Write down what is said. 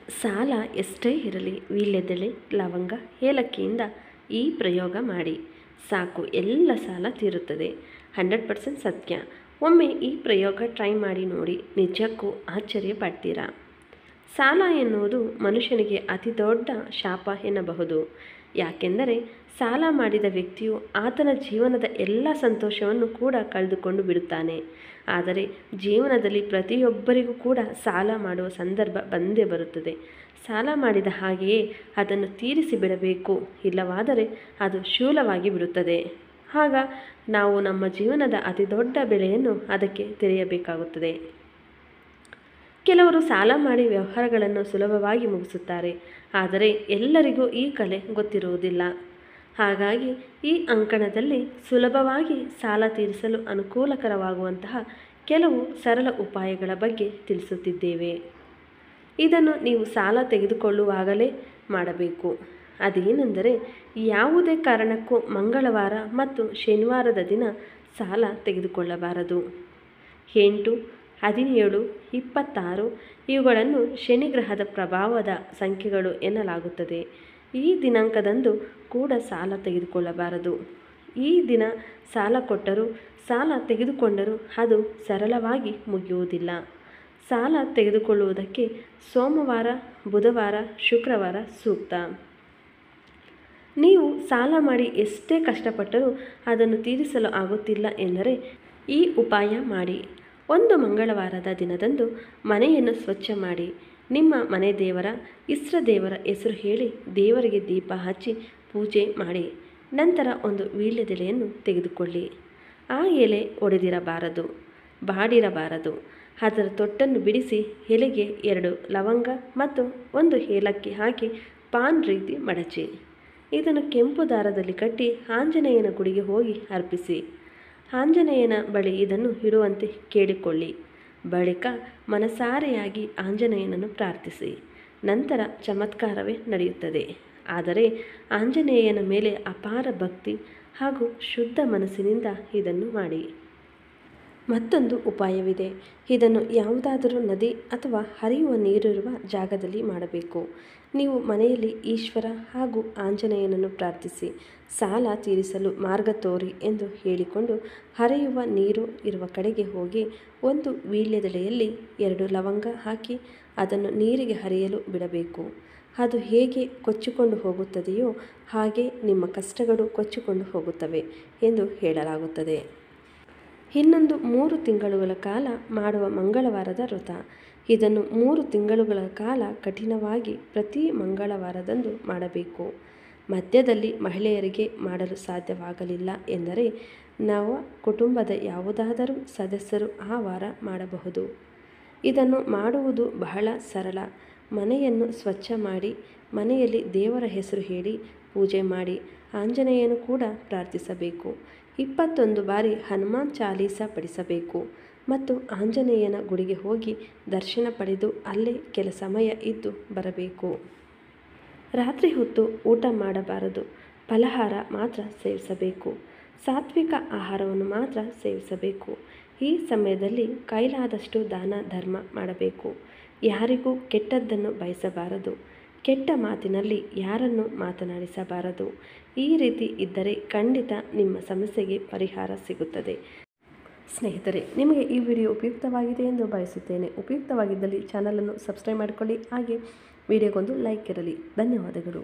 ಸಾಲ ಎಷ್ಟೇ ಇರಲಿ ವೀಳ್ಯದೆಲೆ, ಲವಂಗ, ಏಲಕ್ಕಿಯಿಂದ ಈ ಪ್ರಯೋಗ ಮಾಡಿ ಸಾಕು, ಎಲ್ಲ ಸಾಲ ತೀರುತ್ತದೆ. 100% ಸತ್ಯ. ಒಮ್ಮೆ ಈ ಪ್ರಯೋಗ ಟ್ರೈ ಮಾಡಿ ನೋಡಿ, ನಿಜಕ್ಕೂ ಆಶ್ಚರ್ಯ ಪಡ್ತೀರಾ. ಸಾಲ ಎನ್ನುವುದು ಮನುಷ್ಯನಿಗೆ ಅತಿ ದೊಡ್ಡ ಶಾಪ ಎನ್ನಬಹುದು. ಯಾಕೆಂದರೆ ಸಾಲ ಮಾಡಿದ ವ್ಯಕ್ತಿಯು ಆತನ ಜೀವನದ ಎಲ್ಲ ಸಂತೋಷವನ್ನು ಕೂಡ ಕಳೆದುಕೊಂಡು ಬಿಡುತ್ತಾನೆ. ಆದರೆ ಜೀವನದಲ್ಲಿ ಪ್ರತಿಯೊಬ್ಬರಿಗೂ ಕೂಡ ಸಾಲ ಮಾಡುವ ಸಂದರ್ಭ ಬಂದೇ ಬರುತ್ತದೆ. ಸಾಲ ಮಾಡಿದ ಹಾಗೆಯೇ ಅದನ್ನು ತೀರಿಸಿ ಬಿಡಬೇಕು, ಇಲ್ಲವಾದರೆ ಅದು ಶೂಲವಾಗಿ ಬಿಡುತ್ತದೆ. ಆಗ ನಾವು ನಮ್ಮ ಜೀವನದ ಅತಿ ದೊಡ್ಡ ಬೆಲೆಯನ್ನು ಅದಕ್ಕೆ ತೆರೆಯಬೇಕಾಗುತ್ತದೆ. ಕೆಲವರು ಸಾಲ ಮಾಡಿ ವ್ಯವಹಾರಗಳನ್ನು ಸುಲಭವಾಗಿ ಮುಗಿಸುತ್ತಾರೆ. ಆದರೆ ಎಲ್ಲರಿಗೂ ಈ ಕಲೆ ಗೊತ್ತಿರುವುದಿಲ್ಲ. ಹಾಗಾಗಿ ಈ ಅಂಕಣದಲ್ಲಿ ಸುಲಭವಾಗಿ ಸಾಲ ತೀರಿಸಲು ಅನುಕೂಲಕರವಾಗುವಂತಹ ಕೆಲವು ಸರಳ ಉಪಾಯಗಳ ಬಗ್ಗೆ ತಿಳಿಸುತ್ತಿದ್ದೇವೆ. ಇದನ್ನು ನೀವು ಸಾಲ ತೆಗೆದುಕೊಳ್ಳುವಾಗಲೇ ಮಾಡಬೇಕು. ಅದೇನೆಂದರೆ, ಯಾವುದೇ ಕಾರಣಕ್ಕೂ ಮಂಗಳವಾರ ಮತ್ತು ಶನಿವಾರದ ದಿನ ಸಾಲ ತೆಗೆದುಕೊಳ್ಳಬಾರದು. 8, 17, 26 ಇವುಗಳನ್ನು ಶನಿಗ್ರಹದ ಪ್ರಭಾವದ ಸಂಖ್ಯೆಗಳು ಎನ್ನಲಾಗುತ್ತದೆ. ಈ ದಿನಾಂಕದಂದು ಕೂಡ ಸಾಲ ತೆಗೆದುಕೊಳ್ಳಬಾರದು. ಈ ದಿನ ಸಾಲ ಕೊಟ್ಟರೂ ಸಾಲ ತೆಗೆದುಕೊಂಡರೂ ಅದು ಸರಳವಾಗಿ ಮುಗಿಯುವುದಿಲ್ಲ. ಸಾಲ ತೆಗೆದುಕೊಳ್ಳುವುದಕ್ಕೆ ಸೋಮವಾರ, ಬುಧವಾರ, ಶುಕ್ರವಾರ ಸೂಕ್ತ. ನೀವು ಸಾಲ ಮಾಡಿ ಎಷ್ಟೇ ಕಷ್ಟಪಟ್ಟರೂ ಅದನ್ನು ತೀರಿಸಲು ಆಗುತ್ತಿಲ್ಲ ಎಂದರೆ ಈ ಉಪಾಯ ಮಾಡಿ. ಒಂದು ಮಂಗಳವಾರದ ದಿನದಂದು ಮನೆಯನ್ನು ಸ್ವಚ್ಛ ಮಾಡಿ, ನಿಮ್ಮ ಮನೆ ದೇವರ, ಇಷ್ಟ ದೇವರ ಹೆಸರು ಹೇಳಿ ದೇವರಿಗೆ ದೀಪ ಹಚ್ಚಿ ಪೂಜೆ ಮಾಡಿ. ನಂತರ ಒಂದು ವೀಳ್ಯದೆಲೆಯನ್ನು ತೆಗೆದುಕೊಳ್ಳಿ. ಆ ಎಲೆ ಒಡೆದಿರಬಾರದು, ಬಾಡಿರಬಾರದು. ಅದರ ತೊಟ್ಟನ್ನು ಬಿಡಿಸಿ ಎಲೆಗೆ 2 ಲವಂಗ ಮತ್ತು 1 ಏಲಕ್ಕಿ ಹಾಕಿ ಪಾನ್ ರೀತಿ ಮಡಚಿ. ಇದನ್ನು ಕೆಂಪು ದಾರದಲ್ಲಿ ಕಟ್ಟಿ ಆಂಜನೇಯನ ಗುಡಿಗೆ ಹೋಗಿ ಅರ್ಪಿಸಿ. ಆಂಜನೇಯನ ಬಳಿ ಇದನ್ನು ಇಡುವಂತೆ ಕೇಳಿಕೊಳ್ಳಿ. ಬಳಿಕ ಮನಸಾರೆಯಾಗಿ ಆಂಜನೇಯನನ್ನು ಪ್ರಾರ್ಥಿಸಿ. ನಂತರ ಚಮತ್ಕಾರವೇ ನಡೆಯುತ್ತದೆ. ಆದರೆ ಆಂಜನೇಯನ ಮೇಲೆ ಅಪಾರ ಭಕ್ತಿ ಹಾಗೂ ಶುದ್ಧ ಮನಸ್ಸಿನಿಂದ ಇದನ್ನು ಮಾಡಿ. ಮತ್ತೊಂದು ಉಪಾಯವಿದೆ. ಇದನ್ನು ಯಾವುದಾದರೂ ನದಿ ಅಥವಾ ಹರಿಯುವ ನೀರಿರುವ ಜಾಗದಲ್ಲಿ ಮಾಡಬೇಕು. ನೀವು ಮನೆಯಲ್ಲಿ ಈಶ್ವರ ಹಾಗೂ ಆಂಜನೇಯನನ್ನು ಪ್ರಾರ್ಥಿಸಿ ಸಾಲ ತೀರಿಸಲು ಮಾರ್ಗ ತೋರಿ ಎಂದು ಹೇಳಿಕೊಂಡು ಹರಿಯುವ ನೀರು ಇರುವ ಕಡೆಗೆ ಹೋಗಿ 1 ವೀಳ್ಯದೆಲೆಯಲ್ಲಿ 2 ಲವಂಗ ಹಾಕಿ ಅದನ್ನು ನೀರಿಗೆ ಹರಿಯಲು ಬಿಡಬೇಕು. ಅದು ಹೇಗೆ ಕೊಚ್ಚಿಕೊಂಡು ಹೋಗುತ್ತದೆಯೋ ಹಾಗೆ ನಿಮ್ಮ ಕಷ್ಟಗಳು ಕೊಚ್ಚಿಕೊಂಡು ಹೋಗುತ್ತವೆ ಎಂದು ಹೇಳಲಾಗುತ್ತದೆ. ಇನ್ನೊಂದು 3 ತಿಂಗಳುಗಳ ಕಾಲ ಮಾಡುವ ಮಂಗಳವಾರದ ವ್ರತ. ಇದನ್ನು 3 ತಿಂಗಳುಗಳ ಕಾಲ ಕಠಿಣವಾಗಿ ಪ್ರತಿ ಮಂಗಳವಾರದಂದು ಮಾಡಬೇಕು. ಮಧ್ಯದಲ್ಲಿ ಮಹಿಳೆಯರಿಗೆ ಮಾಡಲು ಸಾಧ್ಯವಾಗಲಿಲ್ಲ ಎಂದರೆ ನಾವು ಕುಟುಂಬದ ಯಾವುದಾದರೂ ಸದಸ್ಯರು ಆ ವಾರ ಮಾಡಬಹುದು. ಇದನ್ನು ಮಾಡುವುದು ಬಹಳ ಸರಳ. ಮನೆಯನ್ನು ಸ್ವಚ್ಛ ಮಾಡಿ, ಮನೆಯಲ್ಲಿ ದೇವರ ಹೆಸರು ಹೇಳಿ ಪೂಜೆ ಮಾಡಿ, ಆಂಜನೇಯನು ಕೂಡ ಪ್ರಾರ್ಥಿಸಬೇಕು. 21 ಬಾರಿ ಹನುಮಾನ್ ಚಾಲೀಸ ಪಠಿಸಬೇಕು ಮತ್ತು ಆಂಜನೇಯನ ಗುಡಿಗೆ ಹೋಗಿ ದರ್ಶನ ಪಡೆದು ಅಲ್ಲೇ ಕೆಲ ಸಮಯ ಇದ್ದು ಬರಬೇಕು. ರಾತ್ರಿ ಹೊತ್ತು ಊಟ ಮಾಡಬಾರದು. ಫಲಹಾರ ಮಾತ್ರ ಸೇವಿಸಬೇಕು. ಸಾತ್ವಿಕ ಆಹಾರವನ್ನು ಮಾತ್ರ ಸೇವಿಸಬೇಕು. ಈ ಸಮಯದಲ್ಲಿ ಕೈಲಾದಷ್ಟು ದಾನ ಧರ್ಮ ಮಾಡಬೇಕು. ಯಾರಿಗೂ ಕೆಟ್ಟದ್ದನ್ನು ಬಯಸಬಾರದು. ಕೆಟ್ಟ ಮಾತಿನಲ್ಲಿ ಯಾರನ್ನು ಮಾತನಾಡಿಸಬಾರದು. ಈ ರೀತಿ ಇದ್ದರೆ ಖಂಡಿತ ನಿಮ್ಮ ಸಮಸ್ಯೆಗೆ ಪರಿಹಾರ ಸಿಗುತ್ತದೆ. ಸ್ನೇಹಿತರೆ, ನಿಮಗೆ ಈ ವಿಡಿಯೋ ಉಪಯುಕ್ತವಾಗಿದೆ ಎಂದು ಬಯಸುತ್ತೇನೆ. ಉಪಯುಕ್ತವಾಗಿದ್ದಲ್ಲಿ ಚಾನಲನ್ನು ಸಬ್ಸ್ಕ್ರೈಬ್ ಮಾಡಿಕೊಳ್ಳಿ. ಹಾಗೆ ವಿಡಿಯೋಗೊಂದು ಲೈಕ್ ಇರಲಿ. ಧನ್ಯವಾದಗಳು.